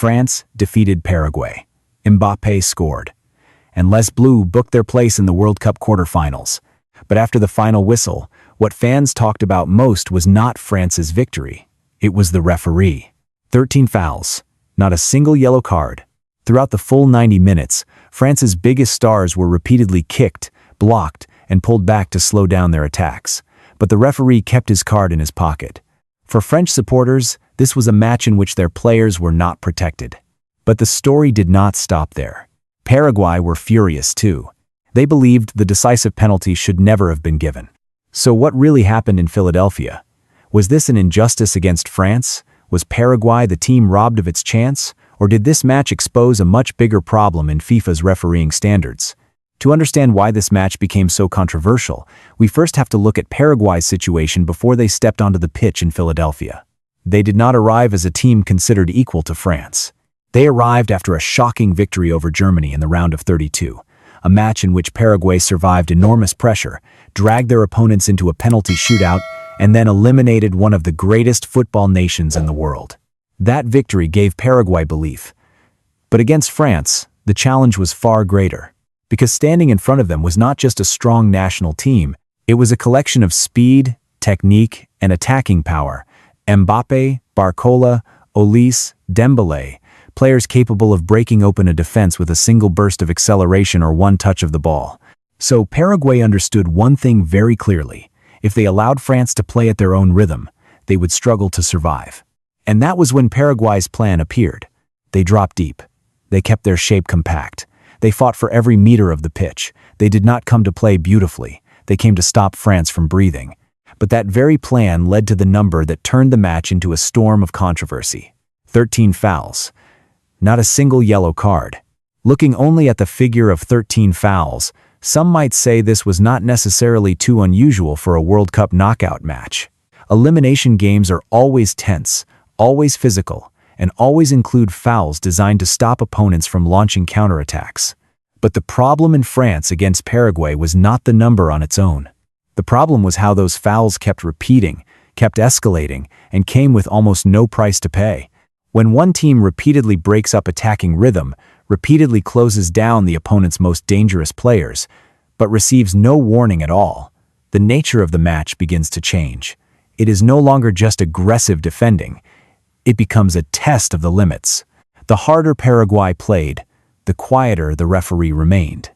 France defeated Paraguay. Mbappé scored. And Les Bleus booked their place in the World Cup quarterfinals. But after the final whistle, what fans talked about most was not France's victory. It was the referee. 13 fouls. Not a single yellow card. Throughout the full 90 minutes, France's biggest stars were repeatedly kicked, blocked, and pulled back to slow down their attacks. But the referee kept his card in his pocket. For French supporters, this was a match in which their players were not protected. But the story did not stop there. Paraguay were furious too. They believed the decisive penalty should never have been given. So what really happened in Philadelphia? Was this an injustice against France? Was Paraguay the team robbed of its chance? Or did this match expose a much bigger problem in FIFA's refereeing standards? To understand why this match became so controversial, we first have to look at Paraguay's situation before they stepped onto the pitch in Philadelphia. They did not arrive as a team considered equal to France. They arrived after a shocking victory over Germany in the round of 32, a match in which Paraguay survived enormous pressure, dragged their opponents into a penalty shootout, and then eliminated one of the greatest football nations in the world. That victory gave Paraguay belief. But against France, the challenge was far greater. Because standing in front of them was not just a strong national team, it was a collection of speed, technique, and attacking power. Mbappé, Barcola, Olise, Dembélé, players capable of breaking open a defense with a single burst of acceleration or one touch of the ball. So Paraguay understood one thing very clearly. If they allowed France to play at their own rhythm, they would struggle to survive. And that was when Paraguay's plan appeared. They dropped deep. They kept their shape compact. They fought for every meter of the pitch. They did not come to play beautifully. They came to stop France from breathing. But that very plan led to the number that turned the match into a storm of controversy. 13 fouls. Not a single yellow card. Looking only at the figure of 13 fouls, some might say this was not necessarily too unusual for a World Cup knockout match. Elimination games are always tense, always physical, and always include fouls designed to stop opponents from launching counterattacks. But the problem in France against Paraguay was not the number on its own. The problem was how those fouls kept repeating, kept escalating, and came with almost no price to pay. When one team repeatedly breaks up attacking rhythm, repeatedly closes down the opponent's most dangerous players, but receives no warning at all, the nature of the match begins to change. It is no longer just aggressive defending. It becomes a test of the limits. The harder Paraguay played, the quieter the referee remained.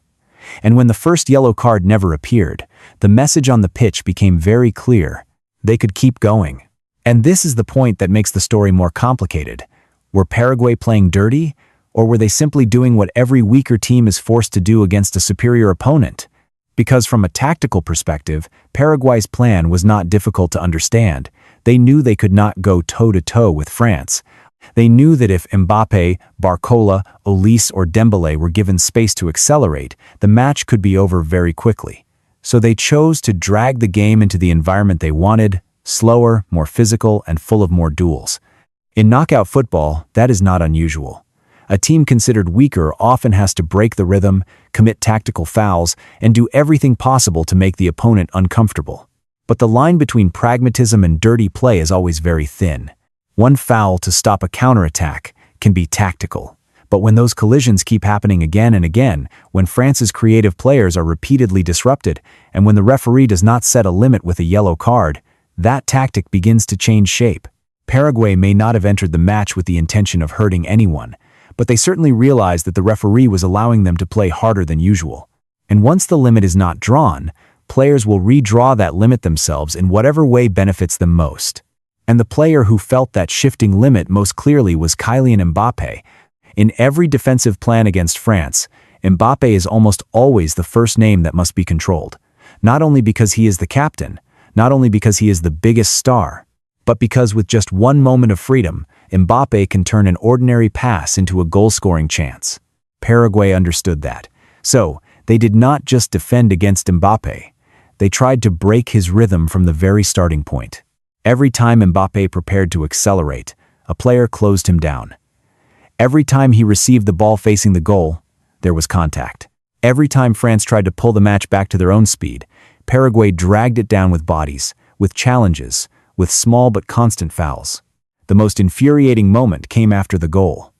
And when the first yellow card never appeared, the message on the pitch became very clear. They could keep going. And this is the point that makes the story more complicated. Were Paraguay playing dirty, or were they simply doing what every weaker team is forced to do against a superior opponent? Because from a tactical perspective, Paraguay's plan was not difficult to understand. They knew they could not go toe-to-toe with France. They knew that if Mbappé, Barcola, Olise, or Dembélé were given space to accelerate, the match could be over very quickly. So they chose to drag the game into the environment they wanted, slower, more physical, and full of more duels. In knockout football, that is not unusual. A team considered weaker often has to break the rhythm, commit tactical fouls, and do everything possible to make the opponent uncomfortable. But the line between pragmatism and dirty play is always very thin. One foul to stop a counterattack can be tactical. But when those collisions keep happening again and again, when France's creative players are repeatedly disrupted, and when the referee does not set a limit with a yellow card, that tactic begins to change shape. Paraguay may not have entered the match with the intention of hurting anyone, but they certainly realized that the referee was allowing them to play harder than usual. And once the limit is not drawn, players will redraw that limit themselves in whatever way benefits them most. And the player who felt that shifting limit most clearly was Kylian Mbappé. In every defensive plan against France, Mbappé is almost always the first name that must be controlled. Not only because he is the captain, not only because he is the biggest star, but because with just one moment of freedom, Mbappé can turn an ordinary pass into a goal-scoring chance. Paraguay understood that. So, they did not just defend against Mbappé. They tried to break his rhythm from the very starting point. Every time Mbappé prepared to accelerate, a player closed him down. Every time he received the ball facing the goal, there was contact. Every time France tried to pull the match back to their own speed, Paraguay dragged it down with bodies, with challenges, with small but constant fouls. The most infuriating moment came after the goal.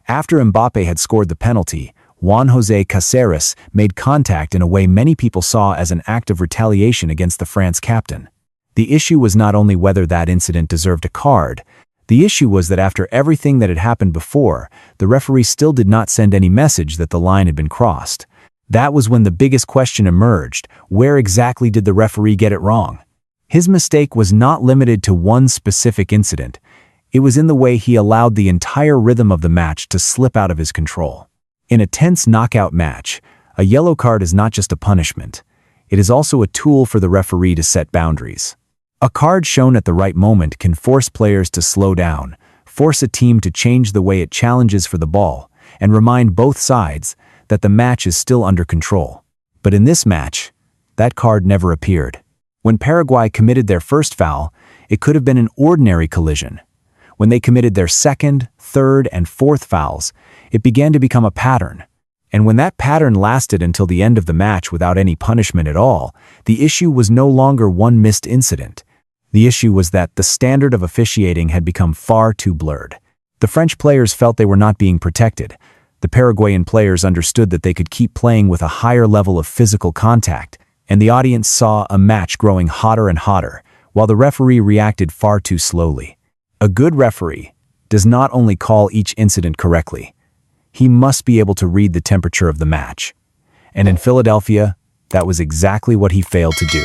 After Mbappé had scored the penalty, Juan José Caceres made contact in a way many people saw as an act of retaliation against the France captain. The issue was not only whether that incident deserved a card, the issue was that after everything that had happened before, the referee still did not send any message that the line had been crossed. That was when the biggest question emerged: where exactly did the referee get it wrong? His mistake was not limited to one specific incident. It was in the way he allowed the entire rhythm of the match to slip out of his control. In a tense knockout match, a yellow card is not just a punishment. It is also a tool for the referee to set boundaries. A card shown at the right moment can force players to slow down, force a team to change the way it challenges for the ball, and remind both sides that the match is still under control. But in this match, that card never appeared. When Paraguay committed their first foul, it could have been an ordinary collision. When they committed their second, third, and fourth fouls, it began to become a pattern. And when that pattern lasted until the end of the match without any punishment at all, the issue was no longer one missed incident. The issue was that the standard of officiating had become far too blurred. The French players felt they were not being protected. The Paraguayan players understood that they could keep playing with a higher level of physical contact, and the audience saw a match growing hotter and hotter, while the referee reacted far too slowly. A good referee does not only call each incident correctly, he must be able to read the temperature of the match. And in Philadelphia, that was exactly what he failed to do.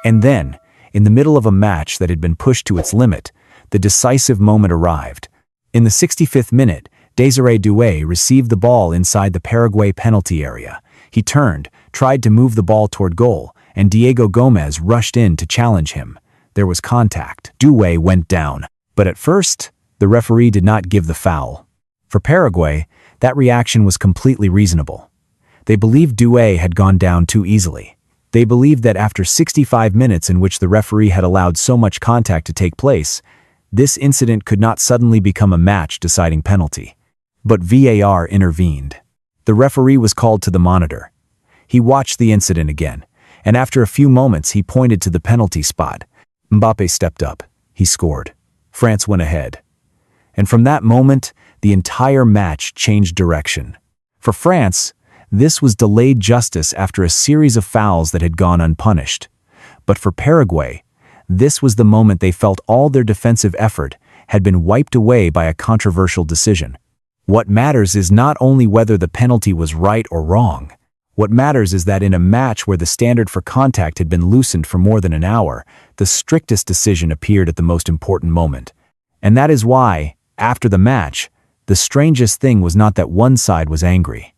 And then, in the middle of a match that had been pushed to its limit, the decisive moment arrived. In the 65th minute, Désiré Doué received the ball inside the Paraguay penalty area. He turned, tried to move the ball toward goal, and Diego Gomez rushed in to challenge him. There was contact. Doué went down. But at first, the referee did not give the foul. For Paraguay, that reaction was completely reasonable. They believed Doué had gone down too easily. They believed that after 65 minutes in which the referee had allowed so much contact to take place, this incident could not suddenly become a match-deciding penalty. But VAR intervened. The referee was called to the monitor. He watched the incident again, and after a few moments he pointed to the penalty spot. Mbappé stepped up. He scored. France went ahead. And from that moment, the entire match changed direction. For France, this was delayed justice after a series of fouls that had gone unpunished. But for Paraguay, this was the moment they felt all their defensive effort had been wiped away by a controversial decision. What matters is not only whether the penalty was right or wrong. What matters is that in a match where the standard for contact had been loosened for more than an hour, the strictest decision appeared at the most important moment. And that is why, after the match, the strangest thing was not that one side was angry.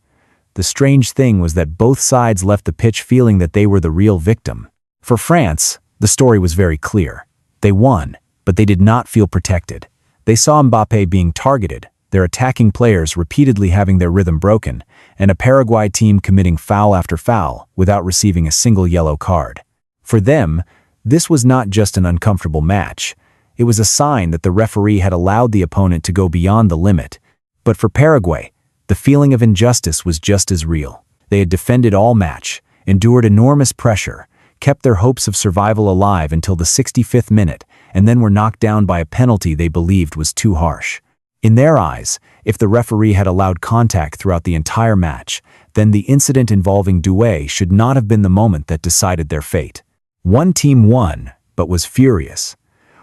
The strange thing was that both sides left the pitch feeling that they were the real victim. For France, the story was very clear. They won, but they did not feel protected. They saw Mbappé being targeted, their attacking players repeatedly having their rhythm broken, and a Paraguay team committing foul after foul without receiving a single yellow card. For them, this was not just an uncomfortable match. It was a sign that the referee had allowed the opponent to go beyond the limit. But for Paraguay, the feeling of injustice was just as real. They had defended all match, endured enormous pressure, kept their hopes of survival alive until the 65th minute, and then were knocked down by a penalty they believed was too harsh. In their eyes, if the referee had allowed contact throughout the entire match, then the incident involving Doué should not have been the moment that decided their fate. One team won, but was furious.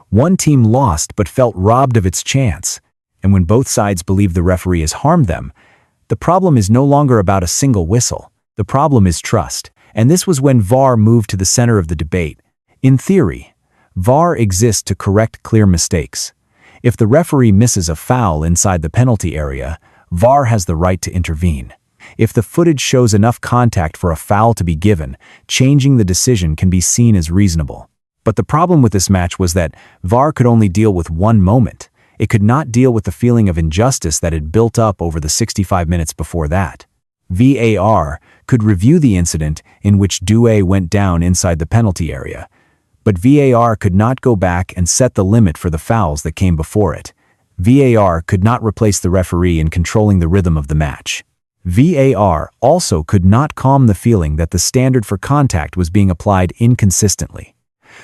One team lost, but felt robbed of its chance. And when both sides believe the referee has harmed them, the problem is no longer about a single whistle. The problem is trust. And this was when VAR moved to the center of the debate. In theory, VAR exists to correct clear mistakes. If the referee misses a foul inside the penalty area, VAR has the right to intervene. If the footage shows enough contact for a foul to be given, changing the decision can be seen as reasonable. But the problem with this match was that VAR could only deal with one moment. It could not deal with the feeling of injustice that had built up over the 65 minutes before that. VAR could review the incident in which Doué went down inside the penalty area, but VAR could not go back and set the limit for the fouls that came before it. VAR could not replace the referee in controlling the rhythm of the match. VAR also could not calm the feeling that the standard for contact was being applied inconsistently.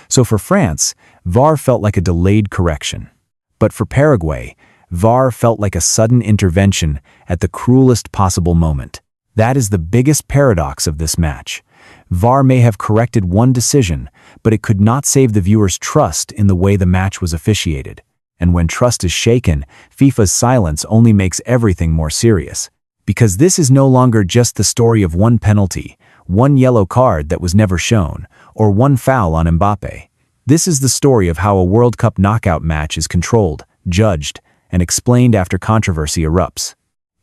So for France, VAR felt like a delayed correction. But for Paraguay, VAR felt like a sudden intervention at the cruelest possible moment. That is the biggest paradox of this match. VAR may have corrected one decision, but it could not save the viewer's trust in the way the match was officiated. And when trust is shaken, FIFA's silence only makes everything more serious. Because this is no longer just the story of one penalty, one yellow card that was never shown, or one foul on Mbappé. This is the story of how a World Cup knockout match is controlled, judged, and explained after controversy erupts.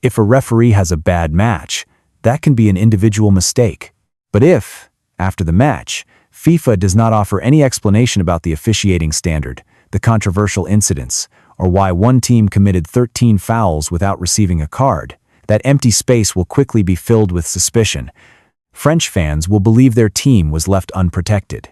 If a referee has a bad match, that can be an individual mistake. But if, after the match, FIFA does not offer any explanation about the officiating standard, the controversial incidents, or why one team committed 13 fouls without receiving a card, that empty space will quickly be filled with suspicion. French fans will believe their team was left unprotected.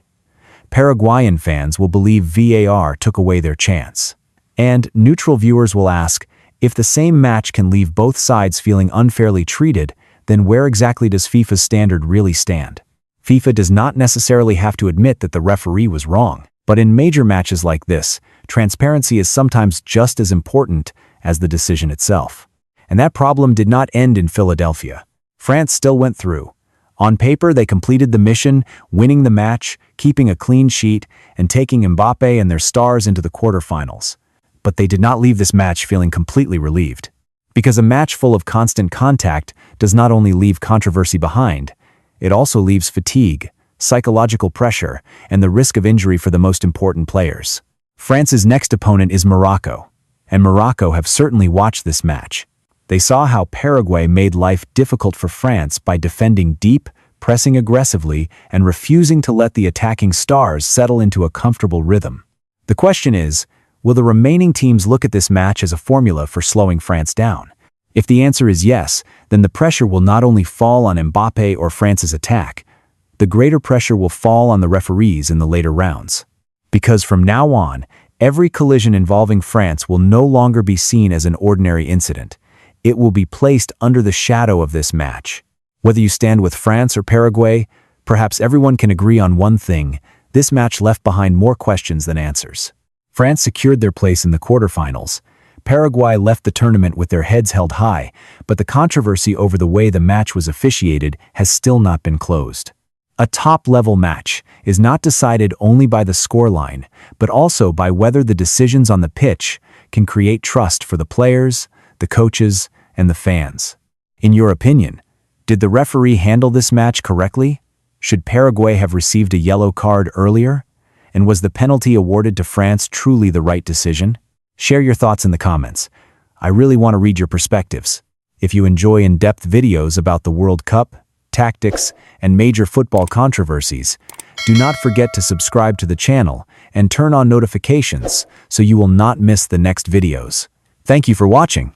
Paraguayan fans will believe VAR took away their chance. And neutral viewers will ask, if the same match can leave both sides feeling unfairly treated, then where exactly does FIFA's standard really stand? FIFA does not necessarily have to admit that the referee was wrong, but in major matches like this, transparency is sometimes just as important as the decision itself. And that problem did not end in Philadelphia. France still went through. On paper, they completed the mission, winning the match, keeping a clean sheet, and taking Mbappé and their stars into the quarterfinals. But they did not leave this match feeling completely relieved. Because a match full of constant contact does not only leave controversy behind, it also leaves fatigue, psychological pressure, and the risk of injury for the most important players. France's next opponent is Morocco, and Morocco have certainly watched this match. They saw how Paraguay made life difficult for France by defending deep, pressing aggressively, and refusing to let the attacking stars settle into a comfortable rhythm. The question is, will the remaining teams look at this match as a formula for slowing France down? If the answer is yes, then the pressure will not only fall on Mbappé or France's attack, the greater pressure will fall on the referees in the later rounds. Because from now on, every collision involving France will no longer be seen as an ordinary incident. It will be placed under the shadow of this match. Whether you stand with France or Paraguay, perhaps everyone can agree on one thing: this match left behind more questions than answers. France secured their place in the quarterfinals. Paraguay left the tournament with their heads held high, but the controversy over the way the match was officiated has still not been closed. A top-level match is not decided only by the scoreline, but also by whether the decisions on the pitch can create trust for the players, the coaches, and the fans. In your opinion, did the referee handle this match correctly? Should Paraguay have received a yellow card earlier? And was the penalty awarded to France truly the right decision? Share your thoughts in the comments. I really want to read your perspectives. If you enjoy in-depth videos about the World Cup, tactics, and major football controversies, do not forget to subscribe to the channel and turn on notifications so you will not miss the next videos. Thank you for watching.